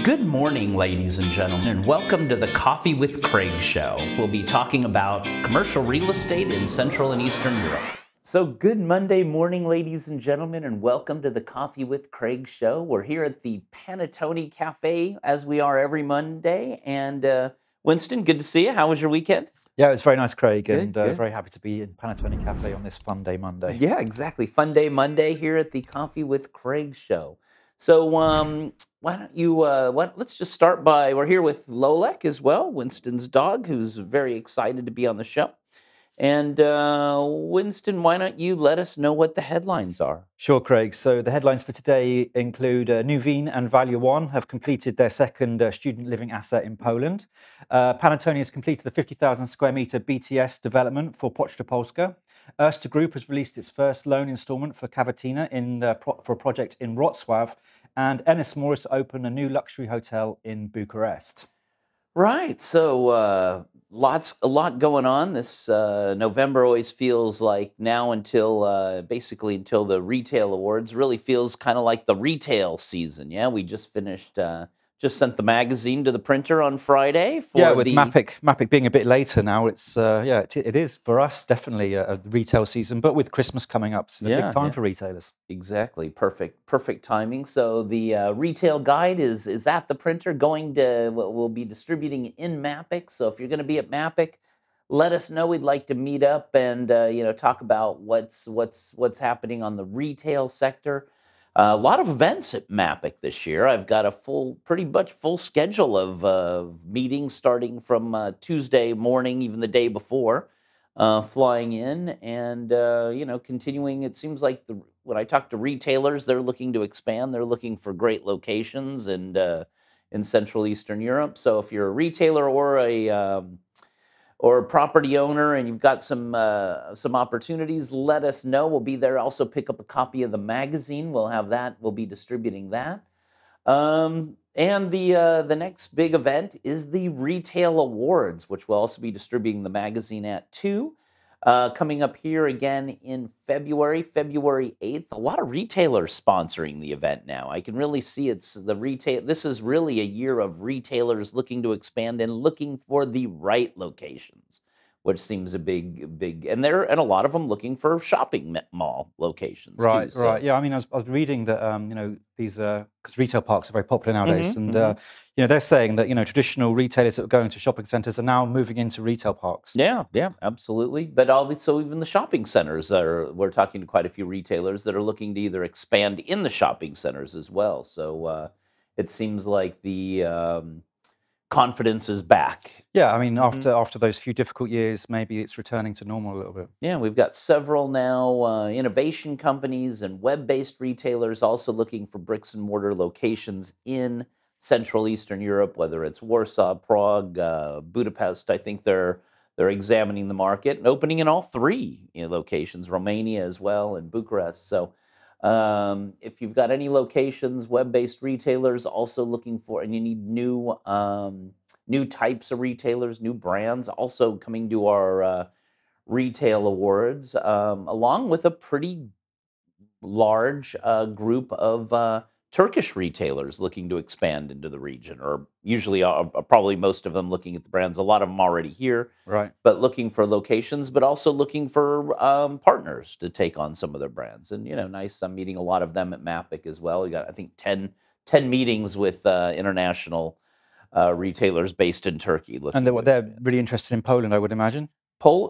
Good morning, ladies and gentlemen, and welcome to the Coffee with Craig show. We'll be talking about commercial real estate in Central and Eastern Europe. So good Monday morning, ladies and gentlemen, and welcome to the Coffee with Craig show. We're here at the PANATTONI Cafe, as we are every Monday. And Winston, good to see you. How was your weekend? Yeah, it was very nice, Craig, good. Very happy to be in PANATTONI Cafe on this Fun Day Monday. Yeah, exactly. Fun Day Monday here at the Coffee with Craig show. So why don't you, let's just start by, we're here with Lolek as well, Winston's dog, who's very excited to be on the show. And Winston, why don't you let us know what the headlines are? Sure, Craig. So the headlines for today include Nuveen and Value One have completed their second student living asset in Poland. PANATTONI has completed the 50,000 square meter BTS development for Pietrykowska. Erste Group has released its first loan installment for Cavatina for a project in Wrocław. And Ennismore is to open a new luxury hotel in Bucharest. Right. So a lot going on. This November always feels like now until basically until the retail awards really feels kind of like the retail season. Yeah, we just finished. Just sent the magazine to the printer on Friday. For with MAPIC being a bit later now, it's it is for us definitely a retail season, but with Christmas coming up, it's a big time for retailers. Exactly, perfect timing. So the retail guide is at the printer. We'll be distributing in MAPIC. So if you're going to be at MAPIC, let us know. We'd like to meet up and talk about what's happening on the retail sector. A lot of events at MAPIC this year. I've got a pretty much full schedule of meetings starting from Tuesday morning, even the day before, flying in and continuing. It seems like when I talk to retailers, they're looking to expand. They're looking for great locations and in Central Eastern Europe. So if you're a retailer or a property owner and you've got some opportunities, let us know. We'll be there. Also pick up a copy of the magazine. We'll have that. We'll be distributing that. And the next big event is the Retail Awards, which we'll also be distributing the magazine at too. Coming up here again in February 8th. A lot of retailers sponsoring the event now. I can really see this is really a year of retailers looking to expand and looking for the right locations, which seems a big, and a lot of them looking for shopping mall locations. Right, too, right. Yeah, I mean, I was reading that these because retail parks are very popular nowadays, and they're saying that traditional retailers that are going to shopping centres are now moving into retail parks. Yeah, absolutely. But so even the shopping centers we're talking to quite a few retailers that are looking to either expand in the shopping centers as well. So it seems like the confidence is back. Yeah, I mean, after those few difficult years, maybe it's returning to normal a little bit. Yeah, we've got several now innovation companies and web-based retailers also looking for bricks and mortar locations in Central Eastern Europe, whether it's Warsaw, Prague, Budapest. I think they're examining the market and opening in all three locations, Romania as well, and Bucharest. So if you've got any locations, web-based retailers also looking for, and you need new types of retailers, new brands, also coming to our retail awards, along with a pretty large group of Turkish retailers looking to expand into the region, or usually probably most of them looking at the brands. A lot of them already here, right? But looking for locations, but also looking for partners to take on some of their brands. And nice. I'm meeting a lot of them at MAPIC as well. We got I think 10 meetings with international retailers based in Turkey. And they're really interested in Poland, I would imagine.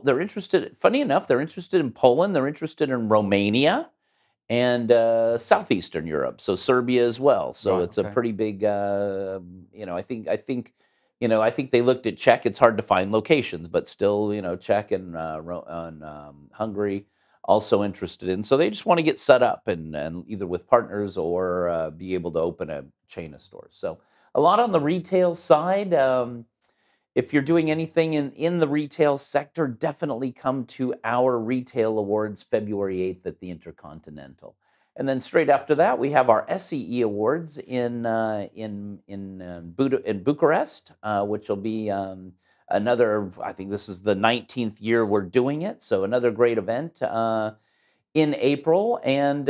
They're interested. Funny enough, they're interested in Poland. They're interested in Romania and Southeastern Europe, so Serbia as well. So it's a pretty big. I think they looked at Czech. It's hard to find locations, but still, Czech and Hungary also interested in. So they just want to get set up and either with partners or be able to open a chain of stores. So a lot on the retail side. If you're doing anything in the retail sector, definitely come to our Retail Awards February 8th at the InterContinental. And then straight after that, we have our CEE Awards in Bucharest, which will be another, I think this is the 19th year we're doing it, so another great event in April. And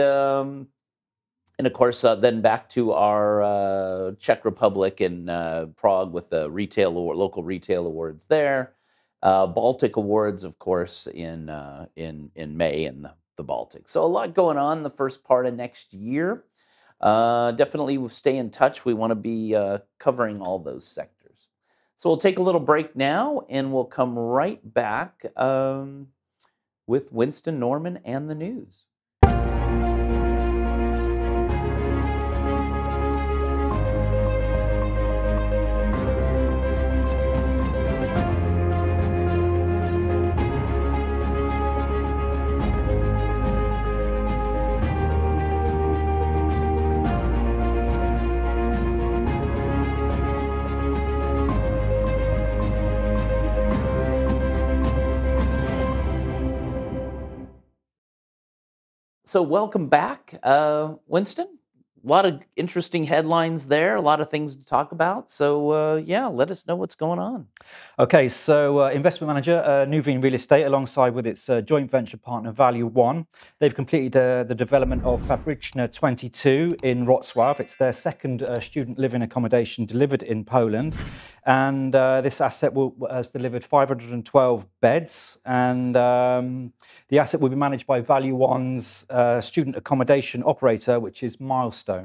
And of course, then back to our Czech Republic and Prague with the local retail awards there. Baltic awards, of course, in May in the Baltic. So a lot going on the first part of next year. Definitely we'll stay in touch. We want to be covering all those sectors. So we'll take a little break now, and we'll come right back with Winston, Norman, and the news. So welcome back, Winston. A lot of interesting headlines there, a lot of things to talk about. So yeah, let us know what's going on. Okay, so investment manager, Nuveen Real Estate, alongside with its joint venture partner, Value One, they've completed the development of Fabryczna 22 in Wrocław. It's their second student living accommodation delivered in Poland. And this asset has delivered 512 beds. And the asset will be managed by Value One's student accommodation operator, which is Milestone.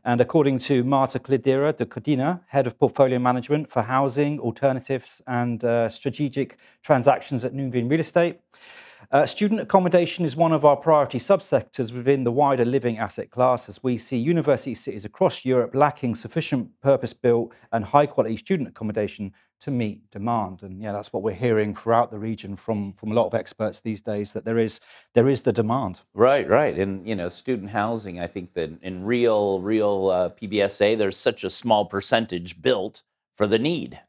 And according to Marta Klidira de Codina, head of portfolio management for housing, alternatives and strategic transactions at Nuveen Real Estate, student accommodation is one of our priority subsectors within the wider living asset class, as we see university cities across Europe lacking sufficient purpose-built and high-quality student accommodation to meet demand. And yeah, that's what we're hearing throughout the region from a lot of experts these days, that there is the demand. Right, right. And, you know, student housing, I think that in real PBSA, there's such a small percentage built for the need.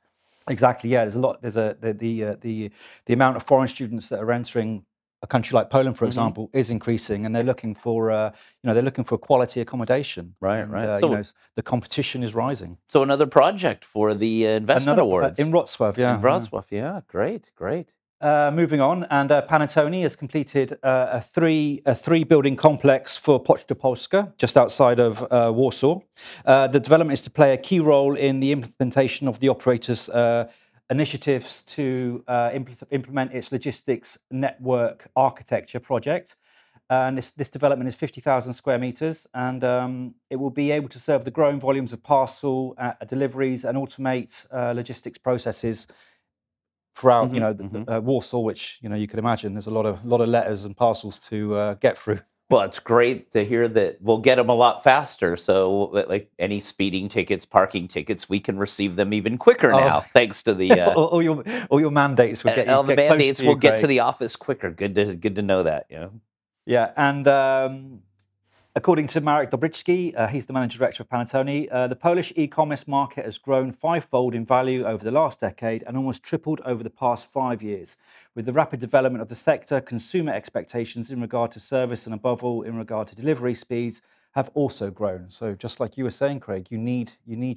Exactly. Yeah, there's a lot. There's the amount of foreign students that are entering a country like Poland, for example, is increasing, and they're looking for they're looking for quality accommodation. Right, and, right. So the competition is rising. So another project for the investment awards in Wrocław. Yeah, in Wrocław. Yeah, great, great. Moving on, and Panattoni has completed a three building complex for Pietrykowska, just outside of Warsaw. The development is to play a key role in the implementation of the operator's initiatives to implement its logistics network architecture project. And this development is 50,000 square meters, and it will be able to serve the growing volumes of parcel deliveries and automate logistics processes throughout, Warsaw, which you can imagine there's a lot of letters and parcels to get through. Well, it's great to hear that we'll get them a lot faster. So, like any speeding tickets, parking tickets, we can receive them even quicker now, thanks to the all your mandates will get you. All the mandates will get to the office quicker. Good to know that. Yeah, and according to Marek Dobrzycki, he's the managing director of Panattoni, the Polish e-commerce market has grown fivefold in value over the last decade and almost tripled over the past 5 years. With the rapid development of the sector, consumer expectations in regard to service and above all in regard to delivery speeds have also grown. So just like you were saying, Craig, you need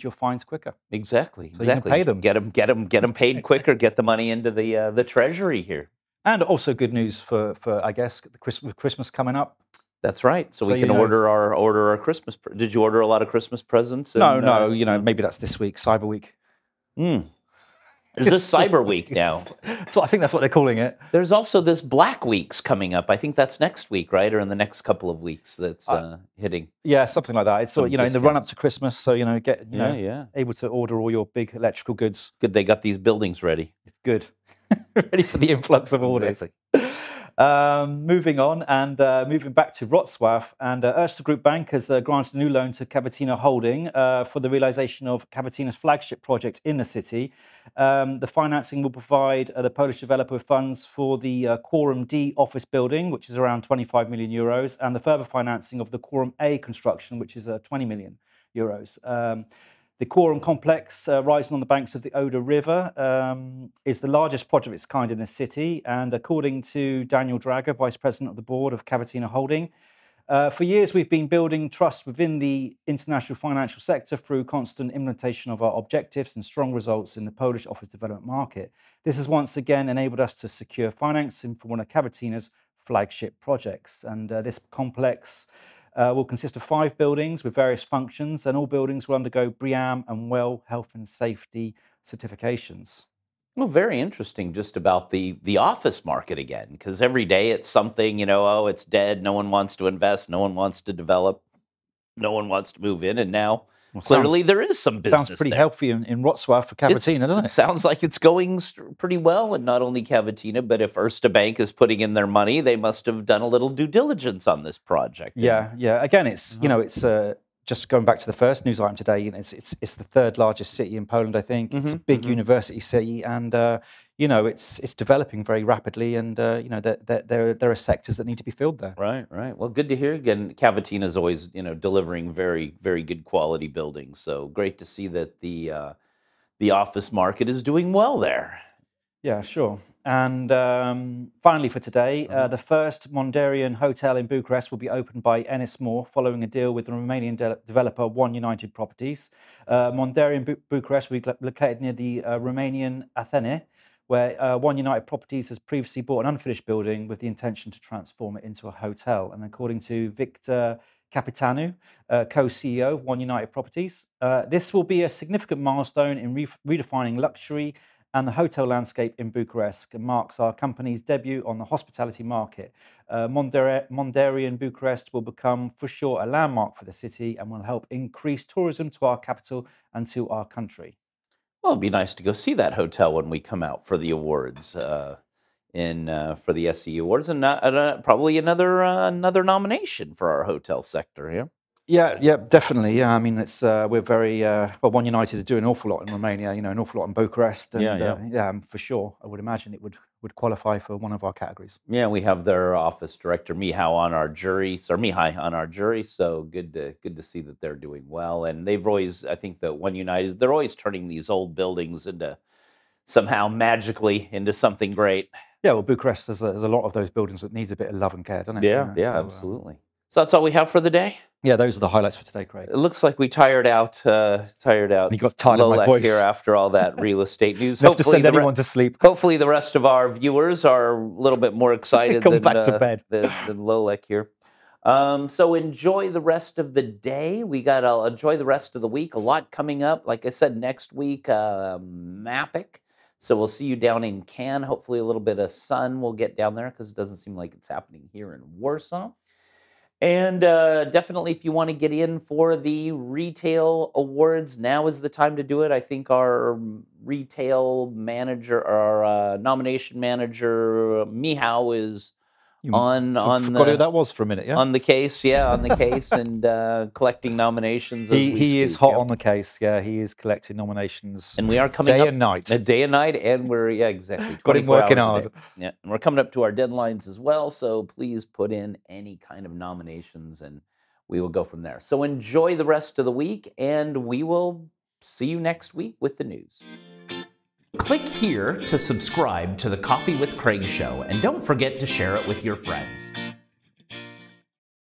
your fines quicker. Exactly. So you can pay them. Get them paid quicker. Get the money into the treasury here. And also good news for I guess Christmas coming up. That's right. So we can order our Christmas. Did you order a lot of Christmas presents? No. Maybe that's this week, Cyber Week. Is this Cyber Week now? So I think that's what they're calling it. There's also this Black Week's coming up. I think that's next week, right, or in the next couple of weeks. That's hitting. Yeah, something like that. It's in the run up to Christmas. So able to order all your big electrical goods. Good, they got these buildings ready. It's good, ready for the influx of orders. Exactly. Moving on and moving back to Wrocław, and Erste Group Bank has granted a new loan to Cavatina Holding for the realization of Cavatina's flagship project in the city. The financing will provide the Polish developer with funds for the Quorum D office building, which is around 25 million euros, and the further financing of the Quorum A construction, which is 20 million euros. The Quorum complex, rising on the banks of the Oder River, is the largest project of its kind in the city. And according to Daniel Drager, Vice President of the Board of Cavatina Holding, for years we've been building trust within the international financial sector through constant implementation of our objectives and strong results in the Polish office development market. This has once again enabled us to secure financing for one of Cavatina's flagship projects. And this complex will consist of 5 buildings with various functions, and all buildings will undergo BREEAM and WELL health and safety certifications. Well, very interesting just about the office market again, because every day it's something, you know, oh, it's dead. No one wants to invest. No one wants to develop. No one wants to move in. And now Well, clearly there is some business. Sounds pretty there. healthy in Wrocław for Cavatina, doesn't It it? sounds like it's going pretty well. And not only Cavatina, but if Erste Bank is putting in their money, they must have done a little due diligence on this project. Yeah, yeah. Again, it's you know, it's just going back to the first news item today. You know, it's the 3rd largest city in Poland, I think. It's a big university city, and you know, it's developing very rapidly. And you know, there are sectors that need to be filled there. Right, right. Well, good to hear. Again, Cavatina is always, you know, delivering very, very good quality buildings. So great to see that the office market is doing well there. Yeah, sure. And finally for today, the first Mondarian hotel in Bucharest will be opened by Ennismore following a deal with the Romanian developer One United Properties. Mondarian Bucharest will be located near the Romanian Athene, where One United Properties has previously bought an unfinished building with the intention to transform it into a hotel. And according to Victor Capitanu, co-CEO of One United Properties, this will be a significant milestone in redefining luxury and the hotel landscape in Bucharest, and marks our company's debut on the hospitality market. Mondarian Bucharest will become for sure a landmark for the city and will help increase tourism to our capital and to our country. Well, it'd be nice to go see that hotel when we come out for the awards, for the SCE awards, and probably another nomination for our hotel sector here. Yeah, yeah, definitely. Yeah, I mean, it's we're very well. One United are doing an awful lot in Romania. You know, an awful lot in Bucharest. And, yeah, for sure. I would imagine it would qualify for one of our categories. Yeah, we have their office director Mihai on our jury. So good to see that they're doing well. And they've always, I think that One United, they're always turning these old buildings into somehow magically into something great. Yeah, well, Bucharest there's a lot of those buildings that needs a bit of love and care, doesn't it? Yeah, You know, yeah, so, absolutely. So that's all we have for the day. Yeah, those are the highlights for today, Craig. It looks like we tired out. You got tired of my voice here after all that real estate news. Have to send everyone to sleep. Hopefully, the rest of our viewers are a little bit more excited Come back to bed than Lolek here. So enjoy the rest of the day. We got to enjoy the rest of the week. A lot coming up. Like I said, next week, MAPIC. So we'll see you down in Cannes. Hopefully, a little bit of sun will get down there because it doesn't seem like it's happening here in Warsaw. And definitely, if you want to get in for the retail awards, now is the time to do it. I think our retail manager, our nomination manager, Mihai, is forgot who that was for a minute. Yeah, on the case. Yeah, on the case and collecting nominations. He is hot on the case. Yeah, he is collecting nominations. And we are coming day up, and night. Day and night, and we're exactly got him working hard. Yeah, and we're coming up to our deadlines as well. So please put in any kind of nominations, and we will go from there. So enjoy the rest of the week, and we will see you next week with the news. Click here to subscribe to the Coffee with Craig show, and don't forget to share it with your friends.